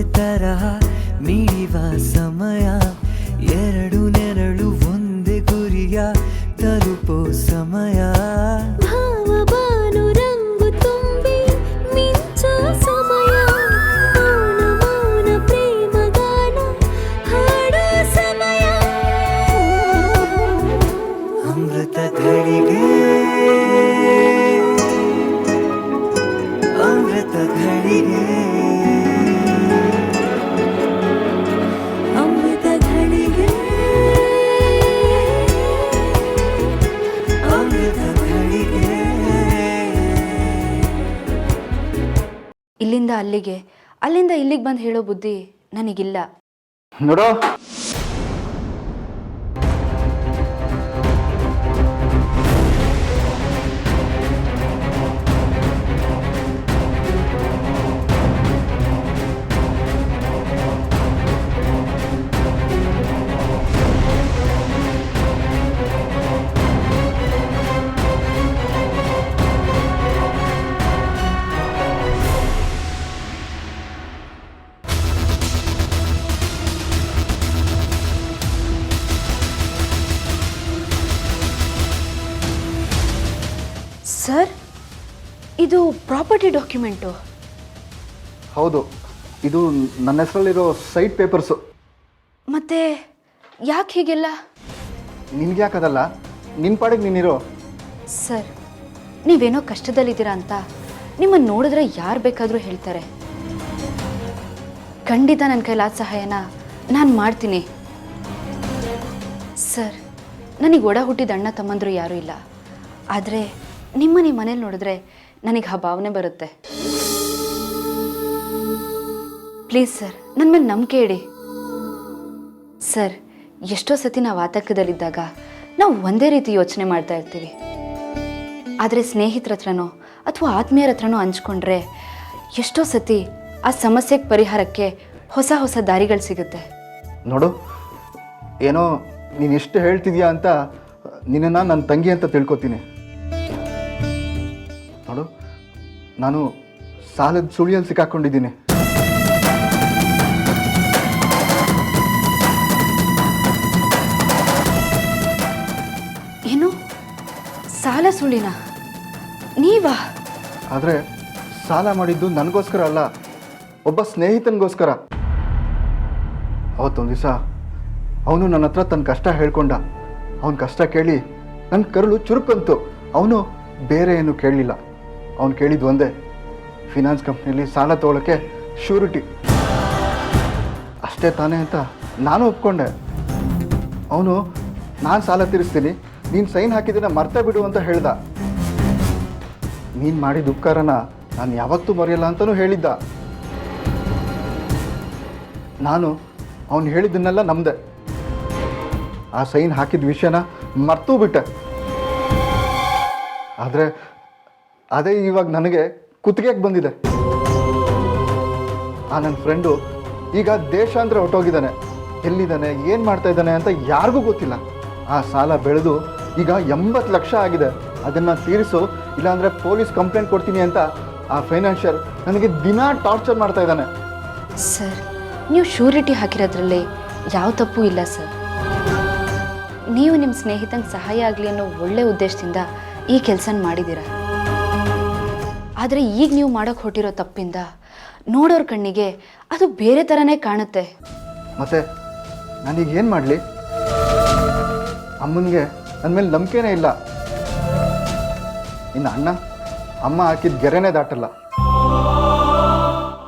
ಒಂದೇ ತರಹ ಮಿಡಿವ ಸಮಯ, ಎರಡು ನೆರಳು ಒಂದೇ ಗುರಿಯ ತಲುಪೋ ಸಮಯ. ಭಾವಬಾನು ರಂಗು ತುಂಬಿ ಮಿಂಚೋ ಸಮಯ, ಮೌನ ಮೌನ ಪ್ರೇಮಗಾನ ಹಾಡೋ ಸಮಯ. ಅಮೃತ ಘಳಿಗೆ, ಅಮೃತ ಘಳಿಗೆ, ಅಮೃತ ಘಳಿಗೆ, ಅಮೃತ ಘಳಿಗೆ. ಇಲ್ಲಿಂದ ಅಲ್ಲಿಗೆ, ಅಲ್ಲಿಂದ ಇಲ್ಲಿಗೆ ಬಂದು ಹೇಳೋ ಬುದ್ಧಿ ನನಗಿಲ್ಲ. ನೋಡೋ, ಸರ್, ಇದು ಪ್ರಾಪರ್ಟಿ ಡಾಕ್ಯುಮೆಂಟು. ಹೌದು, ಇದು ನನ್ನ ಹೆಸರಲ್ಲಿರೋ ಸೈಟ್ ಪೇಪರ್ಸು. ಮತ್ತೆ ಯಾಕೆ ಹೀಗೆಲ್ಲ? ನಿನ್ಗೆ ಯಾಕದಲ್ಲ, ನಿನ್ನ ಪಾಡಿಗೆ ನೀನಿರೋ. ಸರ್, ನೀವೇನೋ ಕಷ್ಟದಲ್ಲಿದ್ದೀರಾ ಅಂತ ನಿಮ್ಮನ್ನು ನೋಡಿದ್ರೆ ಯಾರು ಬೇಕಾದರೂ ಹೇಳ್ತಾರೆ. ಖಂಡಿತ ನನ್ನ ಕೈಲಾದ ಸಹಾಯನ ನಾನು ಮಾಡ್ತೀನಿ. ಸರ್, ನನಗೆ ಒಡ ಹುಟ್ಟಿದ ಅಣ್ಣ ತಮ್ಮಂದರು ಯಾರೂ ಇಲ್ಲ. ಆದರೆ ನಿಮ್ಮ ಮನೇಲಿ ನೋಡಿದ್ರೆ ನನಗೆ ಆ ಭಾವನೆ ಬರುತ್ತೆ. ಪ್ಲೀಸ್ ಸರ್, ನನ್ನ ಮೇಲೆ ನಂಬಿಕೆ ಇಡಿ. ಸರ್, ಎಷ್ಟೋ ಸತಿ ನಾವು ಆತಂಕದಲ್ಲಿದ್ದಾಗ ನಾವು ಒಂದೇ ರೀತಿ ಯೋಚನೆ ಮಾಡ್ತಾ ಇರ್ತೀವಿ. ಆದರೆ ಸ್ನೇಹಿತರ ಹತ್ರನೋ ಅಥವಾ ಆತ್ಮೀಯರ ಹತ್ರನೋ ಹಂಚ್ಕೊಂಡ್ರೆ ಎಷ್ಟೋ ಸತಿ ಆ ಸಮಸ್ಯೆಗೆ ಪರಿಹಾರಕ್ಕೆ ಹೊಸ ಹೊಸ ದಾರಿಗಳು ಸಿಗುತ್ತೆ. ನೋಡು, ಏನೋ ನೀನು ಎಷ್ಟು ಹೇಳ್ತಿದ್ಯಾ ಅಂತ ನಿನ್ನನ್ನು ನನ್ನ ತಂಗಿ ಅಂತ ತಿಳ್ಕೊತೀನಿ. ನೋಡು, ನಾನು ಸಾಲದ ಸುಳಿಯಲ್ಲಿ ಸಿಕ್ಕಾಕೊಂಡಿದ್ದೀನಿ. ಏನು? ಸಾಲ ಸುಳಿನ ನೀವಾ? ಆದರೆ ಸಾಲ ಮಾಡಿದ್ದು ನನಗೋಸ್ಕರ ಅಲ್ಲ, ಒಬ್ಬ ಸ್ನೇಹಿತನಿಗೋಸ್ಕರ. ಅವತ್ತೊಂದು ದಿವಸ ಅವನು ನನ್ನ ಹತ್ರ ತನ್ನ ಕಷ್ಟ ಹೇಳ್ಕೊಂಡ. ಅವನ ಕಷ್ಟ ಕೇಳಿ ನನ್ನ ಕರುಳು ಚುರುಕಂತು. ಅವನು ಬೇರೆ ಏನು ಕೇಳಲಿಲ್ಲ. ಅವನು ಕೇಳಿದ್ದು ಒಂದೇ, ಫಿನಾನ್ಸ್ ಕಂಪ್ನಿಯಲ್ಲಿ ಸಾಲ ತೊಗೊಳಕ್ಕೆ ಶ್ಯೂರಿಟಿ. ಅಷ್ಟೇ ತಾನೇ ಅಂತ ನಾನು ಒಪ್ಕೊಂಡೆ. ಅವನು ನಾನು ಸಾಲ ತೀರಿಸ್ತೀನಿ, ನೀನು ಸೈನ್ ಹಾಕಿದ್ದನ್ನ ಮರ್ತೇ ಬಿಡು ಅಂತ ಹೇಳ್ದ. ನೀನು ಮಾಡಿದ ಉಪಕಾರನ ನಾನು ಯಾವತ್ತೂ ಮರೆಯಲ್ಲ ಅಂತಲೂ ಹೇಳಿದ್ದ. ನಾನು ಅವನು ಹೇಳಿದ್ದನ್ನೆಲ್ಲ ನಂಬಿದೆ. ಆ ಸೈನ್ ಹಾಕಿದ ವಿಷಯನ ಮರ್ತೂ ಬಿಟ್ಟೆ. ಆದರೆ ಅದೇ ಇವಾಗ ನನಗೆ ಕುತ್ತಿಗೆಗೆ ಬಂದಿದೆ. ಆ ನನ್ನ ಫ್ರೆಂಡು ಈಗ ದೇಶಾಂತರ ಹೊರಟೋಗಿದ್ದಾನೆ. ಎಲ್ಲಿದ್ದಾನೆ, ಏನು ಮಾಡ್ತಾ ಇದ್ದಾನೆ ಅಂತ ಯಾರಿಗೂ ಗೊತ್ತಿಲ್ಲ. ಆ ಸಾಲ ಬೆಳೆದು ಈಗ 80 ಲಕ್ಷ ಆಗಿದೆ. ಅದನ್ನು ತೀರಿಸು, ಇಲ್ಲಾಂದರೆ ಪೊಲೀಸ್ ಕಂಪ್ಲೇಂಟ್ ಕೊಡ್ತೀನಿ ಅಂತ ಆ ಫೈನಾನ್ಷಿಯರ್ ನನಗೆ ದಿನ ಟಾರ್ಚರ್ ಮಾಡ್ತಾ ಇದ್ದಾನೆ. ಸರ್, ನೀವು ಶ್ಯೂರಿಟಿ ಹಾಕಿರೋದ್ರಲ್ಲಿ ಯಾವ ತಪ್ಪು ಇಲ್ಲ ಸರ್. ನೀವು ನಿಮ್ಮ ಸ್ನೇಹಿತಂಗೆ ಸಹಾಯ ಆಗಲಿ ಅನ್ನೋ ಒಳ್ಳೆ ಉದ್ದೇಶದಿಂದ ಈ ಕೆಲಸನ ಮಾಡಿದ್ದೀರಾ. ಆದರೆ ಈಗ ನೀವು ಮಾಡೋಕ್ಕೆ ಹೊಟ್ಟಿರೋ ತಪ್ಪಿಂದ ನೋಡೋರ ಕಣ್ಣಿಗೆ ಅದು ಬೇರೆ ಥರನೇ ಕಾಣುತ್ತೆ. ಮತ್ತೆ ನಾನೀಗ ಏನು ಮಾಡಲಿ? ಅಮ್ಮನಿಗೆ ನನ್ನ ಮೇಲೆ ನಂಬಿಕೆನೇ ಇಲ್ಲ. ಇನ್ನು ಅಣ್ಣ ಅಮ್ಮ ಹಾಕಿದ ಗೆರೆನೇ ದಾಟಲ್ಲ.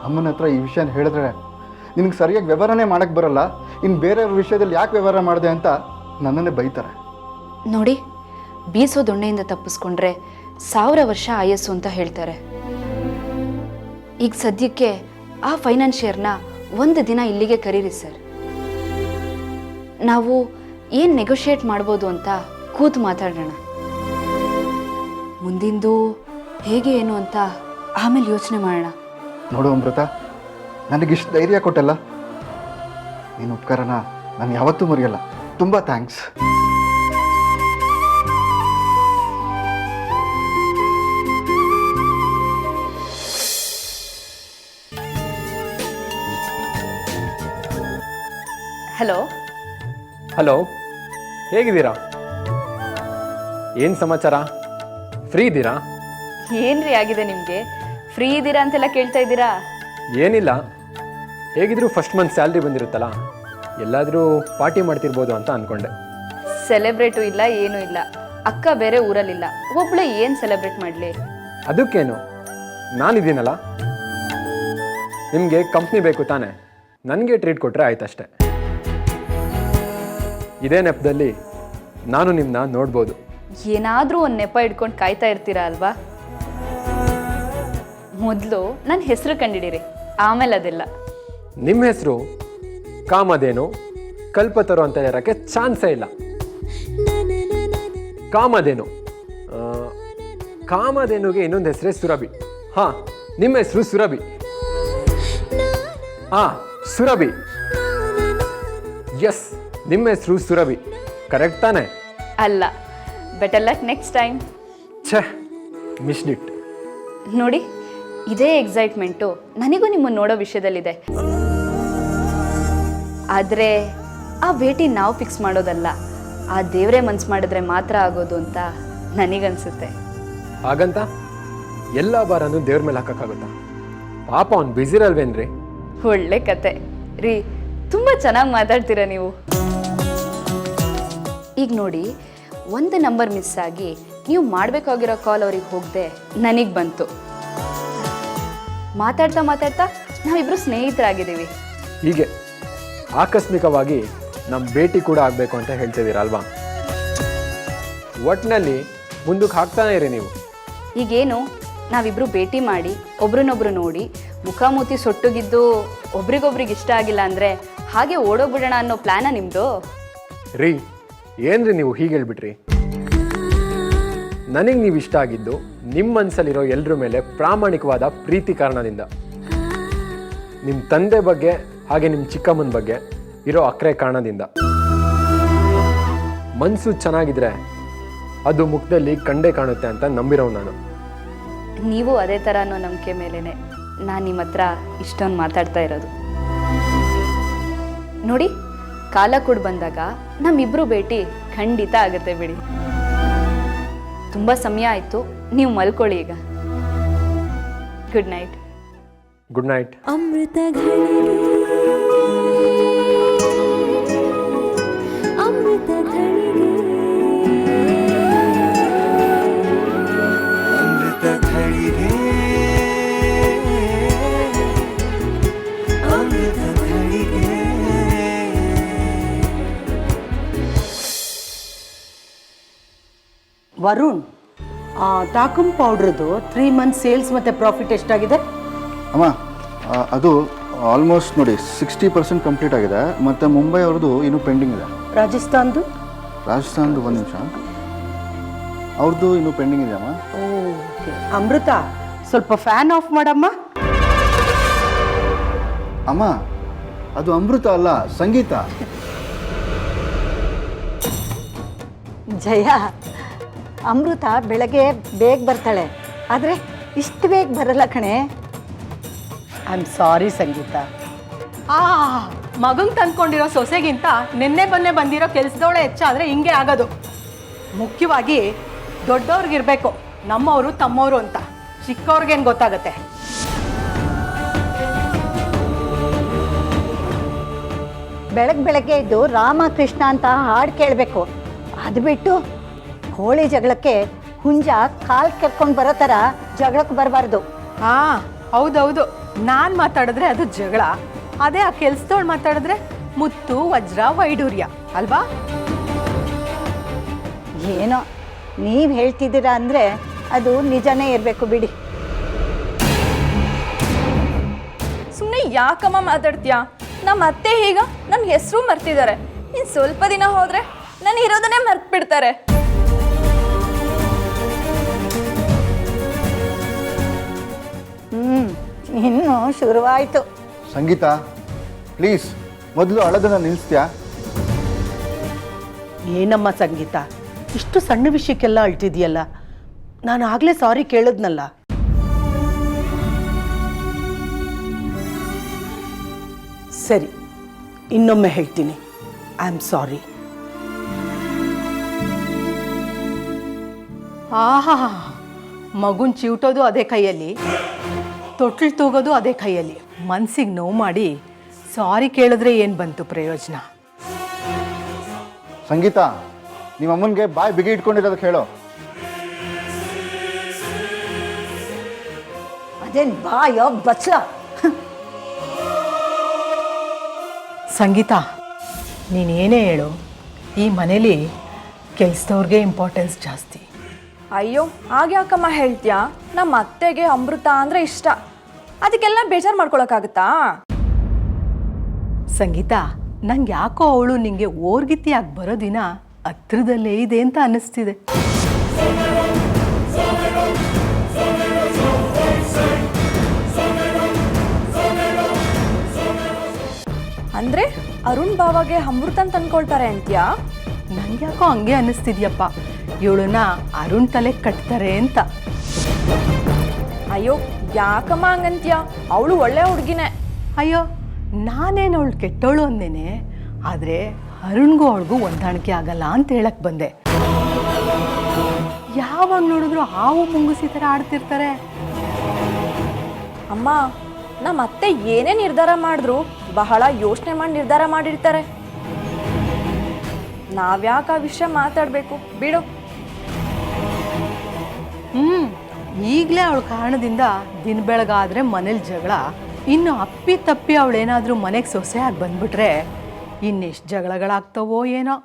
ಅಮ್ಮನ ಹತ್ರ ಈ ವಿಷಯನ ಹೇಳಿದ್ರೆ ನಿನಗೆ ಸರಿಯಾಗಿ ವ್ಯವಹಾರನೇ ಮಾಡೋಕ್ಕೆ ಬರಲ್ಲ, ಇನ್ನು ಬೇರೆಯವ್ರ ವಿಷಯದಲ್ಲಿ ಯಾಕೆ ವ್ಯವಹಾರ ಮಾಡಿದೆ ಅಂತ ನನ್ನನ್ನೇ ಬೈತಾರೆ. ನೋಡಿ, ಬೀಸೋ ದೊಣ್ಣೆಯಿಂದ ತಪ್ಪಿಸ್ಕೊಂಡ್ರೆ 1000 ವರ್ಷ ಆಯಸ್ಸು ಅಂತ ಹೇಳ್ತಾರೆ. ಈಗ ಸದ್ಯಕ್ಕೆ ಆ ಫೈನಾನ್ಷಿಯರ್ನ ಒಂದು ದಿನ ಇಲ್ಲಿಗೆ ಕರೀರಿ ಸರ್. ನಾವು ಏನು ನೆಗೋಷಿಯೇಟ್ ಮಾಡ್ಬೋದು ಅಂತ ಕೂತು ಮಾತಾಡೋಣ. ಮುಂದಿಂದು ಹೇಗೆ ಏನು ಅಂತ ಆಮೇಲೆ ಯೋಚನೆ ಮಾಡೋಣ. ನೋಡು ಅಮೃತ, ನನಗಿಷ್ಟು ಧೈರ್ಯ ಕೊಟ್ಟಲ್ಲ, ನೀನು ಉಪಕಾರನ ನಾನು ಯಾವತ್ತೂ ಮರೆಯಲ್ಲ. ತುಂಬ ಥ್ಯಾಂಕ್ಸ್. ಹಲೋ. ಹಲೋ, ಹೇಗಿದ್ದೀರಾ? ಏನು ಸಮಾಚಾರ? ಫ್ರೀ ಇದ್ದೀರಾ? ಏನ್ರಿ ಆಗಿದೆ ನಿಮಗೆ? ಫ್ರೀ ಇದ್ದೀರಾ ಅಂತೆಲ್ಲ ಕೇಳ್ತಾ ಇದ್ದೀರಾ? ಏನಿಲ್ಲ, ಹೇಗಿದ್ರು ಫಸ್ಟ್ ಮಂತ್ ಸ್ಯಾಲ್ರಿ ಬಂದಿರುತ್ತಲ್ಲ, ಎಲ್ಲಾದರೂ ಪಾರ್ಟಿ ಮಾಡ್ತಿರ್ಬೋದು ಅಂತ ಅಂದ್ಕೊಂಡೆ. ಸೆಲೆಬ್ರೇಟು ಇಲ್ಲ, ಏನೂ ಇಲ್ಲ. ಅಕ್ಕ ಬೇರೆ ಊರಲ್ಲಿಲ್ಲ, ಒಬ್ಳೆ ಏನು ಸೆಲೆಬ್ರೇಟ್ ಮಾಡಲಿ? ಅದಕ್ಕೇನು, ನಾನಿದ್ದೀನಲ್ಲ. ನಿಮಗೆ ಕಂಪ್ನಿ ಬೇಕು ತಾನೆ, ನನಗೆ ಟ್ರೀಟ್ ಕೊಟ್ಟರೆ ಆಯ್ತಷ್ಟೆ. ಇದೇ ನೆಪದಲ್ಲಿ ನಾನು ನಿಮ್ಮನ್ನ ನೋಡ್ಬೋದು. ಏನಾದರೂ ಒಂದು ನೆಪ ಇಟ್ಕೊಂಡು ಕಾಯ್ತಾ ಇರ್ತೀರಾ ಅಲ್ವಾ? ಮೊದಲು ನನ್ನ ಹೆಸರು ಕಂಡಿಡಿರಿ, ಆಮೇಲೆ ಅದೆಲ್ಲ. ನಿಮ್ಮ ಹೆಸರು ಕಾಮಧೇನು ಕಲ್ಪತರು ಅಂತ ಇರೋಕ್ಕೆ ಚಾನ್ಸೇ ಇಲ್ಲ. ಕಾಮಧೇನು, ಕಾಮಧೇನುಗೆ ಇನ್ನೊಂದು ಹೆಸರೇ ಸುರಭಿ. ಹಾಂ, ನಿಮ್ಮ ಹೆಸರು ಸುರಭಿ. ಹಾಂ, ಸುರಭಿ. ಎಸ್, ನಿಮ್ಮ ಹೆಸರು ಸುರಭಿ, ಕರೆಕ್ಟ್ ತಾನೆ? ಅಲ್ಲ, ಬೆಟರ್ ಲಕ್ ನೆಕ್ಸ್ಟ್ ಟೈಮ್. ಛೇ, ಮಿಸ್ಡ್ ಇಟ್. ನೋಡಿ, ಇದೇ ಎಕ್ಸೈಟ್ಮೆಂಟು ನನಗೂ ನಿಮ್ಮನ್ನು ನೋಡೋ ವಿಷಯದಲ್ಲಿದೆ. ಆದರೆ ಆ ಭೇಟಿ ನಾವು ಫಿಕ್ಸ್ ಮಾಡೋದಲ್ಲ, ಆ ದೇವರೇ ಮನ್ಸು ಮಾಡಿದ್ರೆ ಮಾತ್ರ ಆಗೋದು ಅಂತ ನನಗನ್ಸುತ್ತೆ. ಹಾಗಂತ ಎಲ್ಲ ಬಾರನ್ನು ದೇವ್ರ ಮೇಲೆ ಹಾಕೋಕ್ಕಾಗುತ್ತಾ? ಪಾಪ ಅವ್ನು ಬ್ಯುಸಿ ಇರಲ್ವೇನ್ರಿ? ಒಳ್ಳೆ ಕತೆ ರೀ, ತುಂಬ ಚೆನ್ನಾಗಿ ಮಾತಾಡ್ತೀರಾ ನೀವು. ಈಗ ನೋಡಿ, ಒಂದು ನಂಬರ್ ಮಿಸ್ ಆಗಿ ನೀವು ಮಾಡಬೇಕಾಗಿರೋ ಕಾಲ್ ಅವ್ರಿಗೆ ಹೋಗದೆ ನನಗೆ ಬಂತು. ಮಾತಾಡ್ತಾ ಮಾತಾಡ್ತಾ ನಾವಿಬ್ಬರು ಸ್ನೇಹಿತರಾಗಿದ್ದೀವಿ. ಹೀಗೆ ಆಕಸ್ಮಿಕವಾಗಿ ನಮ್ಮ ಭೇಟಿ ಕೂಡ ಆಗಬೇಕು ಅಂತ ಹೇಳ್ತಿದ್ದೀರಲ್ವಾ? ಒಟ್ಟಿನಲ್ಲಿ ಮುಂದಕ್ಕೆ ಹಾಕ್ತಾನೆ ಇರಿ ನೀವು. ಈಗೇನು, ನಾವಿಬ್ಬರು ಭೇಟಿ ಮಾಡಿ ಒಬ್ರನ್ನೊಬ್ರು ನೋಡಿ ಮುಖಾಮುಖಿ ಸೊಟ್ಟುಗಿದ್ದು ಒಬ್ರಿಗೊಬ್ರಿಗೆ ಇಷ್ಟ ಆಗಿಲ್ಲ ಅಂದರೆ ಹಾಗೆ ಓಡೋಗ್ಬಿಡೋಣ ಅನ್ನೋ ಪ್ಲ್ಯಾನ ನಿಮ್ಮದು? ರೀ, ಏನ್ರಿ ನೀವು ಹೀಗೆ ಹೇಳ್ಬಿಟ್ರಿ? ನನಗೆ ನೀವು ಇಷ್ಟ ಆಗಿದ್ದು ನಿಮ್ಮ ಮನಸ್ಸಲ್ಲಿರೋ ಎಲ್ಲರ ಮೇಲೆ ಪ್ರಾಮಾಣಿಕವಾದ ಪ್ರೀತಿ ಕಾರಣದಿಂದ, ನಿಮ್ಮ ತಂದೆ ಬಗ್ಗೆ ಹಾಗೆ ನಿಮ್ಮ ಚಿಕ್ಕಮ್ಮನ ಬಗ್ಗೆ ಇರೋ ಅಕ್ರೆ ಕಾರಣದಿಂದ. ಮನಸ್ಸು ಚೆನ್ನಾಗಿದ್ರೆ ಅದು ಮುಖದಲ್ಲಿ ಕಂಡೇ ಕಾಣುತ್ತೆ ಅಂತ ನಂಬಿರೋ ನಾನು. ನೀವು ಅದೇ ಥರ ಅನ್ನೋ ನಂಬಿಕೆ ಮೇಲೇ ನಾನು ನಿಮ್ಮ ಹತ್ರ ಇಷ್ಟೊಂದು ಮಾತಾಡ್ತಾ ಇರೋದು. ನೋಡಿ, ಕಾಲ ಕೂಡ ಬಂದಾಗ ನಮ್ಮಿಬ್ಬರು ಭೇಟಿ ಖಂಡಿತ ಆಗುತ್ತೆ ಬಿಡಿ. ತುಂಬ ಸಮಯ ಆಯಿತು, ನೀವು ಮಲ್ಕೊಳ್ಳಿ ಈಗ. Good night. Good night. ಅಮೃತ ಘಳಿಗೆ, ಅಮೃತ ಘಳಿಗೆ, ಅಮೃತ ಘಳಿಗೆ, ಅಮೃತ ಘಳಿಗೆ. ವರುಣ್, ಟಾಕಮ್ ಪೌಡ್ರದ್ದು 3 ಮಂತ್ ಸೇಲ್ಸ್ ಮತ್ತು ಪ್ರಾಫಿಟ್ ಎಷ್ಟಾಗಿದೆ? ಅಮ್ಮ, ಅದು ಆಲ್ಮೋಸ್ಟ್ ನೋಡಿ 60% ಕಂಪ್ಲೀಟ್ ಆಗಿದೆ. ಮತ್ತು ಮುಂಬೈ ಅವ್ರದ್ದು ಇನ್ನೂ ಪೆಂಡಿಂಗ್ ಇದೆ. ರಾಜಸ್ಥಾನ್ದು? ರಾಜಸ್ಥಾನ್ದು 1 ನಿಮಿಷ, ಅವ್ರದ್ದು ಇನ್ನೂ ಪೆಂಡಿಂಗ್ ಇದೆ ಅಮ್ಮ. ಓಕೆ. ಅಮೃತ, ಸ್ವಲ್ಪ ಫ್ಯಾನ್ ಆಫ್ ಮಾಡಮ್ಮ. ಅಮ್ಮ, ಅದು ಅಮೃತ ಅಲ್ಲ, ಸಂಗೀತ. ಜಯ, ಅಮೃತ ಬೆಳಗ್ಗೆ ಬೇಗ ಬರ್ತಾಳೆ, ಆದರೆ ಇಷ್ಟು ಬೇಗ ಬರಲ್ಲ ಕಣೆ. ಐ ಆಮ್ ಸಾರಿ ಸಂಗೀತ. ಮಗಂಗೆ ತಂದ್ಕೊಂಡಿರೋ ಸೊಸೆಗಿಂತ ನಿನ್ನೆ ಮೊನ್ನೆ ಬಂದಿರೋ ಕೆಲಸದವಳೆ ಹೆಚ್ಚಾದರೆ ಹಿಂಗೆ ಆಗೋದು. ಮುಖ್ಯವಾಗಿ ದೊಡ್ಡವ್ರಿಗಿರ್ಬೇಕು ನಮ್ಮವರು ತಮ್ಮವರು ಅಂತ, ಚಿಕ್ಕವ್ರಿಗೇನು ಗೊತ್ತಾಗತ್ತೆ? ಬೆಳಗ್ಗೆ ಇದ್ದು ರಾಮ ಕೃಷ್ಣ ಅಂತ ಹಾಡು ಕೇಳಬೇಕು. ಅದು ಬಿಟ್ಟು ಹೋಳಿ ಜಗಳಕ್ಕೆ ಹುಂಜ ಕಾಲು ಕೆರ್ಕೊಂಡು ಬರೋ ಥರ ಜಗಳಕ್ಕೆ ಬರಬಾರ್ದು. ಹೌದೌದು, ನಾನು ಮಾತಾಡಿದ್ರೆ ಅದು ಜಗಳ, ಅದೇ ಆ ಕೆಲ್ಸದವಳು ಮಾತಾಡಿದ್ರೆ ಮುತ್ತು ವಜ್ರ ವೈಡೂರ್ಯ ಅಲ್ವಾ? ಏನೋ ನೀವು ಹೇಳ್ತಿದ್ದೀರಾ ಅಂದರೆ ಅದು ನಿಜನೇ ಇರಬೇಕು ಬಿಡಿ. ಸುಮ್ಮನೆ ಯಾಕಮ್ಮ ಮಾತಾಡ್ತೀಯಾ? ನಮ್ಮ ಅತ್ತೆ ಈಗ ನನ್ನ ಹೆಸರು ಮರ್ತಿದ್ದಾರೆ. ಇನ್ನು ಸ್ವಲ್ಪ ದಿನ ಹೋದರೆ ನಾನು ಇರೋದನ್ನೇ ಮರ್ತು ಬಿಡ್ತಾರೆ. ಇನ್ನೂ ಶುರುವಾಯಿತು. ಸಂಗೀತ, ಪ್ಲೀಸ್ ಮೊದಲು ಅಳೋದನ್ನು ನಿಲ್ಲಿಸ್ತೀಯಾ? ಏನಮ್ಮ ಸಂಗೀತ, ಇಷ್ಟು ಸಣ್ಣ ವಿಷಯಕ್ಕೆಲ್ಲ ಅಳ್ತಿದ್ಯಲ್ಲ? ನಾನು ಆಗಲೇ ಸಾರಿ ಕೇಳಿದ್ನಲ್ಲ. ಸರಿ, ಇನ್ನೊಮ್ಮೆ ಹೇಳ್ತೀನಿ. I am sorry. ಆಹಾ, ಮಗುನ್ ಚಿವುಟೋದು ಅದೇ ಕೈಯಲ್ಲಿ, ತೊಟ್ಲು ತೂಗೋದು ಅದೇ ಕೈಯಲ್ಲಿ. ಮನ್ಸಿಗೆ ನೋವು ಮಾಡಿ ಸಾರಿ ಕೇಳಿದ್ರೆ ಏನು ಬಂತು ಪ್ರಯೋಜನ? ಸಂಗೀತ, ನಿಮ್ಮ ಅಮ್ಮನಿಗೆ ಬಾಯಿ ಬಿಗಿ ಇಟ್ಕೊಂಡಿರೋದಕ್ಕೆ ಹೇಳೋ. ಅದೇನು ಬಾಯೋ ಬಚ್ಚಲ. ಸಂಗೀತ, ನೀನೇನೇ ಹೇಳು, ಈ ಮನೇಲಿ ಕೆಲಸದವ್ರಿಗೆ ಇಂಪಾರ್ಟೆನ್ಸ್ ಜಾಸ್ತಿ. ಅಯ್ಯೋ ಯಾಕಮ್ಮ ಹೇಳ್ತೀಯಾ? ನಮ್ಮ ಅತ್ತೆಗೆ ಅಮೃತ ಅಂದರೆ ಇಷ್ಟ, ಅದಕ್ಕೆಲ್ಲ ಬೇಜಾರು ಮಾಡ್ಕೊಳಕ್ಕಾಗತ್ತಾ? ಸಂಗೀತ, ನಂಗೆ ಯಾಕೋ ಅವಳು ನಿಂಗೆ ಓರ್ಗಿತಿಯಾಗಿ ಬರೋ ದಿನ ಹತ್ರದಲ್ಲೇ ಇದೆ ಅಂತ ಅನ್ನಿಸ್ತಿದೆ. ಅಂದರೆ ಅರುಣ್ ಬಾವಾಗೆ ಅಮೃತನ್ ತಂದ್ಕೊಳ್ತಾರೆ ಅಂತ್ಯಾ? ನಂಗೆ ಯಾಕೋ ಹಂಗೆ ಅನ್ನಿಸ್ತಿದ್ಯಪ್ಪ, ಇವಳನ್ನ ಅರುಣ್ ತಲೆ ಕಟ್ತಾರೆ ಅಂತ. ಅಯ್ಯೋ ಯಾಕಮ್ಮ ಹಂಗಂತ್ಯಾ? ಅವಳು ಒಳ್ಳೆ ಹುಡುಗಿನೇ. ಅಯ್ಯೋ, ನಾನೇನು ಅವಳು ಕೆಟ್ಟವಳು ಅಂದೇನೆ, ಆದರೆ ಅರುಣ್ಗೂ ಅವಳಿಗೂ ಹೊಂದಾಣಿಕೆ ಆಗಲ್ಲ ಅಂತ ಹೇಳಕ್ ಬಂದೆ. ಯಾವಾಗ ನೋಡಿದ್ರು ಹಾವು ಮುಂಗುಸಿ ಥರ ಆಡ್ತಿರ್ತಾರೆ. ಅಮ್ಮ, ನಮ್ಮ ಅತ್ತೆ ಏನೇ ನಿರ್ಧಾರ ಮಾಡಿದ್ರು ಬಹಳ ಯೋಚನೆ ಮಾಡಿ ನಿರ್ಧಾರ ಮಾಡಿರ್ತಾರೆ. ನಾವ್ಯಾಕೆ ಆ ವಿಷಯ ಮಾತಾಡಬೇಕು ಬಿಡು. ಈಗಲೇ ಅವಳ ಕಾರಣದಿಂದ ದಿನ ಬೆಳಗಾದ್ರೆ ಮನೇಲಿ ಜಗಳ, ಇನ್ನು ಅಪ್ಪಿ ತಪ್ಪಿ ಅವಳೇನಾದರೂ ಮನೆಗೆ ಸೊಸೆಯಾಗಿ ಬಂದ್ಬಿಟ್ರೆ ಇನ್ನೆಷ್ಟು ಜಗಳಗಳಾಗ್ತವೋ ಏನೋ.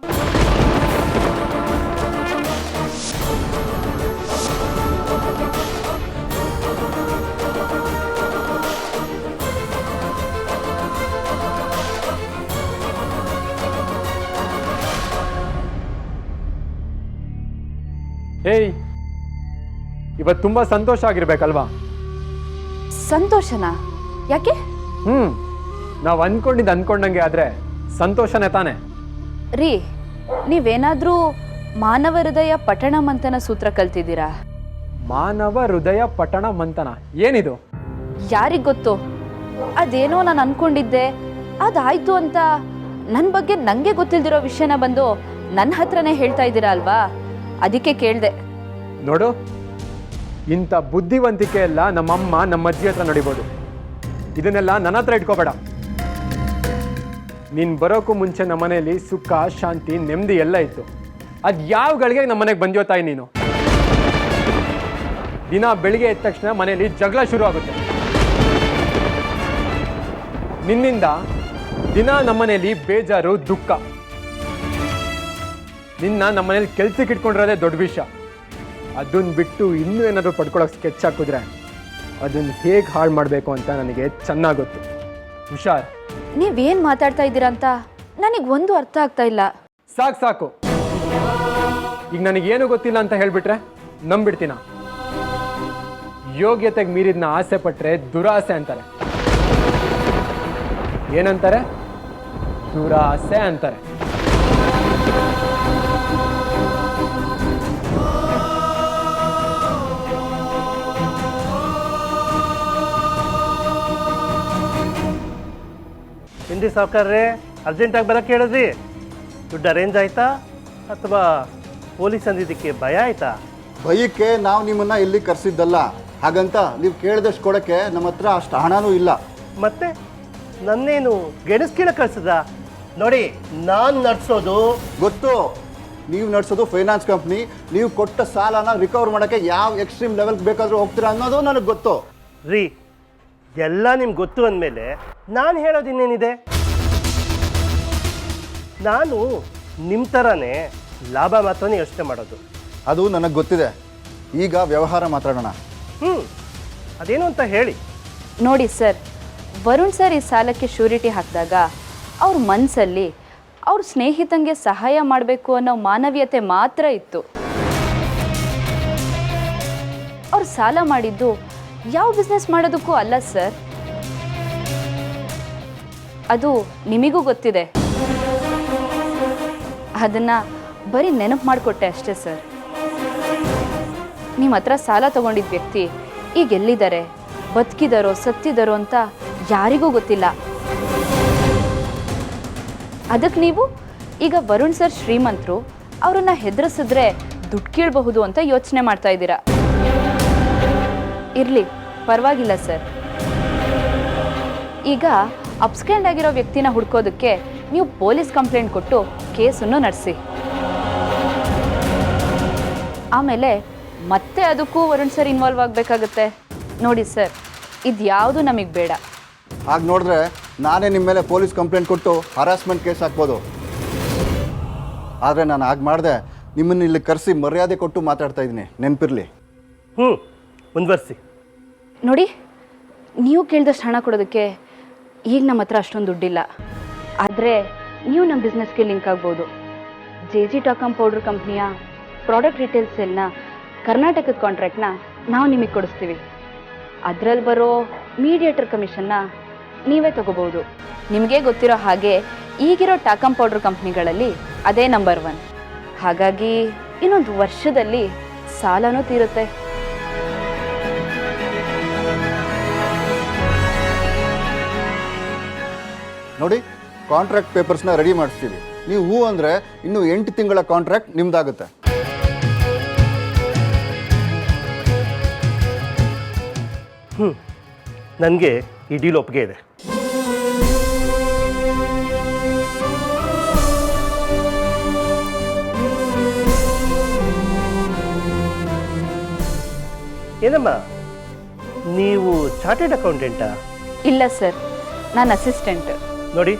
ಏಯ್, ಇವತ್ತು ತುಂಬ ಸಂತೋಷ ಆಗಿರ್ಬೇಕಲ್ವಾ? ಸಂತೋಷನಾ? ಯಾಕೆ? ನಾವು ಅನ್ಕೊಂಡಂಗೆ ಆದರೆ ಸಂತೋಷನೇ ತಾನೆ. ರೀ, ನೀವೇನಾದರೂ ಮಾನವ ಹೃದಯ ಪಠಣ ಮಂಥನ ಸೂತ್ರ ಕಲ್ತಿದ್ದೀರಾ? ಮಾನವ ಹೃದಯ ಪಠಣ ಮಂಥನ ಏನಿದು? ಯಾರಿಗೆ ಗೊತ್ತು? ಅದೇನೋ ನಾನು ಅನ್ಕೊಂಡಿದ್ದೆ, ಅದಾಯ್ತು ಅಂತ ನನ್ನ ಬಗ್ಗೆ ನನಗೆ ಗೊತ್ತಿಲ್ದಿರೋ ವಿಷಯನ ಬಂದು ನನ್ನ ಹತ್ರನೇ ಹೇಳ್ತಾ ಇದ್ದೀರಾ ಅಲ್ವಾ, ಅದಕ್ಕೆ ಕೇಳಿದೆ. ನೋಡು, ಇಂಥ ಬುದ್ಧಿವಂತಿಕೆ ಎಲ್ಲ ನಮ್ಮಮ್ಮ ನಮ್ಮ ಅಜ್ಜಿ ಹತ್ರ ನಡಿಬೋದು, ಇದನ್ನೆಲ್ಲ ನನ್ನ ಹತ್ರ ಇಟ್ಕೋಬೇಡ. ನೀನು ಬರೋಕ್ಕೂ ಮುಂಚೆ ನಮ್ಮ ಮನೆಯಲ್ಲಿ ಸುಖ, ಶಾಂತಿ, ನೆಮ್ಮದಿ ಎಲ್ಲ ಇತ್ತು. ಅದು ಯಾವ ಗಳಿಗೆ ನಮ್ಮ ಮನೆಗೆ ಬಂದ್ಯೋ ತಾಯಿ ನೀನು? ದಿನ ಬೆಳಿಗ್ಗೆ ಎದ್ದ ತಕ್ಷಣ ಮನೆಯಲ್ಲಿ ಜಗಳ ಶುರು ಆಗುತ್ತೆ. ನಿನ್ನಿಂದ ದಿನ ನಮ್ಮನೆಯಲ್ಲಿ ಬೇಜಾರು, ದುಃಖ. ನಿನ್ನ ನಮ್ಮನೇಲಿ ಕೆಲ್ಸಕ್ಕೆ ಇಟ್ಕೊಂಡಿರೋದೇ ದೊಡ್ಡ ವಿಷಯ. ಅದನ್ನ ಬಿಟ್ಟು ಇನ್ನೂ ಏನಾದರೂ ಪಡ್ಕೊಳ್ಳೋಕೆ ಸ್ಕೆಚ್ ಹಾಕಿದ್ರೆ ಅದನ್ನು ಹೇಗೆ ಹಾಳು ಮಾಡಬೇಕು ಅಂತ ನನಗೆ ಚೆನ್ನಾಗಿ ಗೊತ್ತು. ಹುಷಾರ್. ನೀವೇನು ಮಾತಾಡ್ತಾ ಇದ್ದೀರಾ ಅಂತ ನನಗೆ ಒಂದು ಅರ್ಥ ಆಗ್ತಾ ಇಲ್ಲ. ಸಾಕು, ಈಗ ನನಗೇನು ಗೊತ್ತಿಲ್ಲ ಅಂತ ಹೇಳ್ಬಿಟ್ರೆ ನಂಬಿಡ್ತೀನ? ಯೋಗ್ಯತೆಗೆ ಮೀರಿದ್ನ ಆಸೆ ಪಟ್ಟರೆ ದುರಾಸೆ ಅಂತಾರೆ. ಏನಂತಾರೆ? ದುರಾಸೆ ಅಂತಾರೆ. ಹಿಂದಿ ಸಾವುಕಾರ್ರೆ, ಅರ್ಜೆಂಟಾಗಿ ಬರೋಕ್ಕೆ ಹೇಳಿದ್ರಿ. ದುಡ್ಡು ಅರೇಂಜ್ ಆಯ್ತಾ ಅಥವಾ ಪೊಲೀಸ್ ಅಂದಿದ್ದಕ್ಕೆ ಭಯ ಆಯ್ತಾ? ಭಯಕ್ಕೆ ನಾವು ನಿಮ್ಮನ್ನು ಇಲ್ಲಿ ಕರೆಸಿದ್ದಲ್ಲ, ಹಾಗಂತ ನೀವು ಕೇಳಿದಷ್ಟು ಕೊಡೋಕ್ಕೆ ನಮ್ಮ ಹತ್ರ ಅಷ್ಟು ಹಣನೂ ಇಲ್ಲ. ಮತ್ತೆ ನನ್ನೇನು ಗೆಣಸ್ಕೀಳ ಕಳ್ಸದ? ನೋಡಿ, ನಾನು ನಡೆಸೋದು ಗೊತ್ತು, ನೀವು ನಡೆಸೋದು ಫೈನಾನ್ಸ್ ಕಂಪ್ನಿ. ನೀವು ಕೊಟ್ಟ ಸಾಲನ ರಿಕವರ್ ಮಾಡೋಕ್ಕೆ ಯಾವ ಎಕ್ಸ್ಟ್ರೀಮ್ ಲೆವೆಲ್ಗೆ ಬೇಕಾದರೂ ಹೋಗ್ತೀರಾ ಅನ್ನೋದು ನನಗೆ ಗೊತ್ತು. ರೀ, ಎಲ್ಲ ನಿಮ್ಗೆ ಗೊತ್ತು ಅಂದಮೇಲೆ ನಾನು ಹೇಳೋದಿನ್ನೇನಿದೆ? ನಾನು ನಿಮ್ಮ ಥರನೇ ಲಾಭ ಮಾತ್ರನೇ ಯೋಚನೆ ಮಾಡೋದು. ಅದು ನನಗೆ ಗೊತ್ತಿದೆ. ಈಗ ವ್ಯವಹಾರ ಮಾತಾಡೋಣ. ಅದೇನು ಅಂತ ಹೇಳಿ. ನೋಡಿ ಸರ್, ವರುಣ್ ಸರ್ ಈ ಸಾಲಕ್ಕೆ ಶ್ಯೂರಿಟಿ ಹಾಕಿದಾಗ ಅವ್ರ ಮನಸ್ಸಲ್ಲಿ ಅವ್ರ ಸ್ನೇಹಿತಂಗೆ ಸಹಾಯ ಮಾಡಬೇಕು ಅನ್ನೋ ಮಾನವೀಯತೆ ಮಾತ್ರ ಇತ್ತು. ಅವ್ರು ಸಾಲ ಮಾಡಿದ್ದು ಯಾವ ಬಿಸ್ನೆಸ್ ಮಾಡೋದಕ್ಕೂ ಅಲ್ಲ ಸರ್. ಅದು ನಿಮಗೂ ಗೊತ್ತಿದೆ. ಅದನ್ನು ಬರೀ ನೆನಪು ಮಾಡಿಕೊಟ್ಟೆ ಅಷ್ಟೇ ಸರ್. ನಿಮ್ಮ ಹತ್ರ ಸಾಲ ತಗೊಂಡಿದ್ದ ವ್ಯಕ್ತಿ ಈಗ ಎಲ್ಲಿದ್ದಾರೆ, ಬದುಕಿದಾರೋ ಸತ್ತಿದಾರೋ ಅಂತ ಯಾರಿಗೂ ಗೊತ್ತಿಲ್ಲ. ಅದಕ್ಕೆ ನೀವು ಈಗ ವರುಣ್ ಸರ್ ಶ್ರೀಮಂತರು, ಅವರನ್ನ ಹೆದರಿಸಿದ್ರೆ ದುಡ್ಡು ಕೀಳಬಹುದು ಅಂತ ಯೋಚನೆ ಮಾಡ್ತಾ ಇದ್ದೀರಾ. ಇರಲಿ, ಪರವಾಗಿಲ್ಲ ಸರ್. ಈಗ ಅಪ್ಸ್ಕ್ಯಾಂಡ್ ಆಗಿರೋ ವ್ಯಕ್ತಿನ ಹುಡ್ಕೋದಕ್ಕೆ ನೀವು ಪೊಲೀಸ್ ಕಂಪ್ಲೇಂಟ್ ಕೊಟ್ಟು ಕೇಸನ್ನು ನಡೆಸಿ. ಆಮೇಲೆ ಮತ್ತೆ ಅದಕ್ಕೂ ವರುಣ್ ಸರ್ ಇನ್ವಾಲ್ವ್ ಆಗಬೇಕಾಗತ್ತೆ. ನೋಡಿ ಸರ್, ಇದ್ಯಾವುದು ನಮಗೆ ಬೇಡ. ಹಾಗೆ ನೋಡಿದ್ರೆ ನಾನೇ ನಿಮ್ಮ ಮೇಲೆ ಪೊಲೀಸ್ ಕಂಪ್ಲೇಂಟ್ ಕೊಟ್ಟು ಹರಾಸ್ಮೆಂಟ್ ಕೇಸ್ ಹಾಕ್ಬೋದು. ಆದರೆ ನಾನು ಹಾಗೆ ಮಾಡಿದೆ, ನಿಮ್ಮನ್ನು ಇಲ್ಲಿ ಕರೆಸಿ ಮರ್ಯಾದೆ ಕೊಟ್ಟು ಮಾತಾಡ್ತಾ ಇದ್ದೀನಿ, ನೆನಪಿರಲಿ. ಮುಂದುವರಿಸಿ. ನೋಡಿ, ನೀವು ಕೇಳಿದಷ್ಟು ಹಣ ಕೊಡೋದಕ್ಕೆ ಈಗ ನಮ್ಮ ಹತ್ರ ಅಷ್ಟೊಂದು ದುಡ್ಡಿಲ್ಲ. ಆದರೆ ನೀವು ನಮ್ಮ ಬಿಸ್ನೆಸ್ಗೆ ಲಿಂಕ್ ಆಗ್ಬೋದು. JG ಟಾಕಮ್ ಪೌಡ್ರ್ ಕಂಪ್ನಿಯ ಪ್ರಾಡಕ್ಟ್ ರಿಟೇಲ್ ಸೇಲ್ನ ಕರ್ನಾಟಕದ ಕಾಂಟ್ರಾಕ್ಟ್ನ ನಾವು ನಿಮಗೆ ಕೊಡಿಸ್ತೀವಿ. ಅದರಲ್ಲಿ ಬರೋ ಮೀಡಿಯೇಟರ್ ಕಮಿಷನ್ನ ನೀವೇ ತಗೋಬೋದು. ನಿಮಗೆ ಗೊತ್ತಿರೋ ಹಾಗೆ ಈಗಿರೋ ಟಾಕಮ್ ಪೌಡ್ರ್ ಕಂಪ್ನಿಗಳಲ್ಲಿ ಅದೇ ನಂಬರ್ 1. ಹಾಗಾಗಿ ಇನ್ನೊಂದು ವರ್ಷದಲ್ಲಿ ಸಾಲನೂ ತೀರುತ್ತೆ. ನೋಡಿ, ಕಾಂಟ್ರಾಕ್ಟ್ ಪೇಪರ್ಸ್ನ ರೆಡಿ ಮಾಡಿಸ್ತೀವಿ. ನೀವು ಹೂ ಅಂದರೆ ಇನ್ನೂ 8 ತಿಂಗಳ ಕಾಂಟ್ರಾಕ್ಟ್ ನಿಮ್ದಾಗುತ್ತೆ. ನನಗೆ ಈ ಡೀಲ್ ಒಪ್ಪಿಗೆ ಇದೆ. ಏನಮ್ಮ, ನೀವು ಚಾರ್ಟೆಡ್ ಅಕೌಂಟೆಂಟಾ? ಇಲ್ಲ ಸರ್, ನಾನು ಅಸಿಸ್ಟೆಂಟ್. ನೋಡಿ,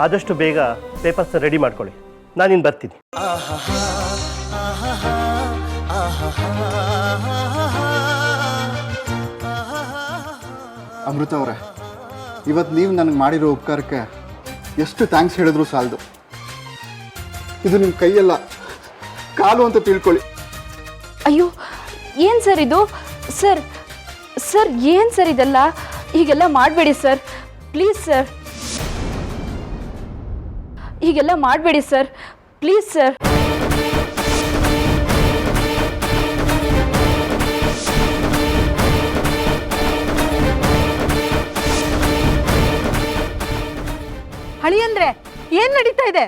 ಆದಷ್ಟು ಬೇಗ ಪೇಪರ್ಸ್ನ ರೆಡಿ ಮಾಡ್ಕೊಳ್ಳಿ, ನಾನಿನ್ನು ಬರ್ತೀನಿ. ಅಮೃತ ಅವರೇ, ಇವತ್ತು ನೀವು ನನಗೆ ಮಾಡಿರೋ ಉಪಕಾರಕ್ಕೆ ಎಷ್ಟು ಥ್ಯಾಂಕ್ಸ್ ಹೇಳಿದ್ರು ಸಾಲದು. ಇದು ನಿಮ್ಮ ಕೈಯಲ್ಲ, ಕಾಲು ಅಂತ ತಿಳ್ಕೊಳ್ಳಿ. ಅಯ್ಯೋ, ಏನು ಸರ್ ಇದು? ಸರ್ ಸರ್ ಏನು ಸರ್ ಇದೆಲ್ಲ? ಹೀಗೆಲ್ಲ ಮಾಡಬೇಡಿ ಸರ್, ಪ್ಲೀಸ್ ಸರ್. ಹೀಗೆಲ್ಲ ಮಾಡಬೇಡಿ ಸರ್, ಪ್ಲೀಸ್ ಸರ್. ಹಳಿ ಅಂದ್ರೆ ಏನ್ ನಡೀತಾ ಇದೆ?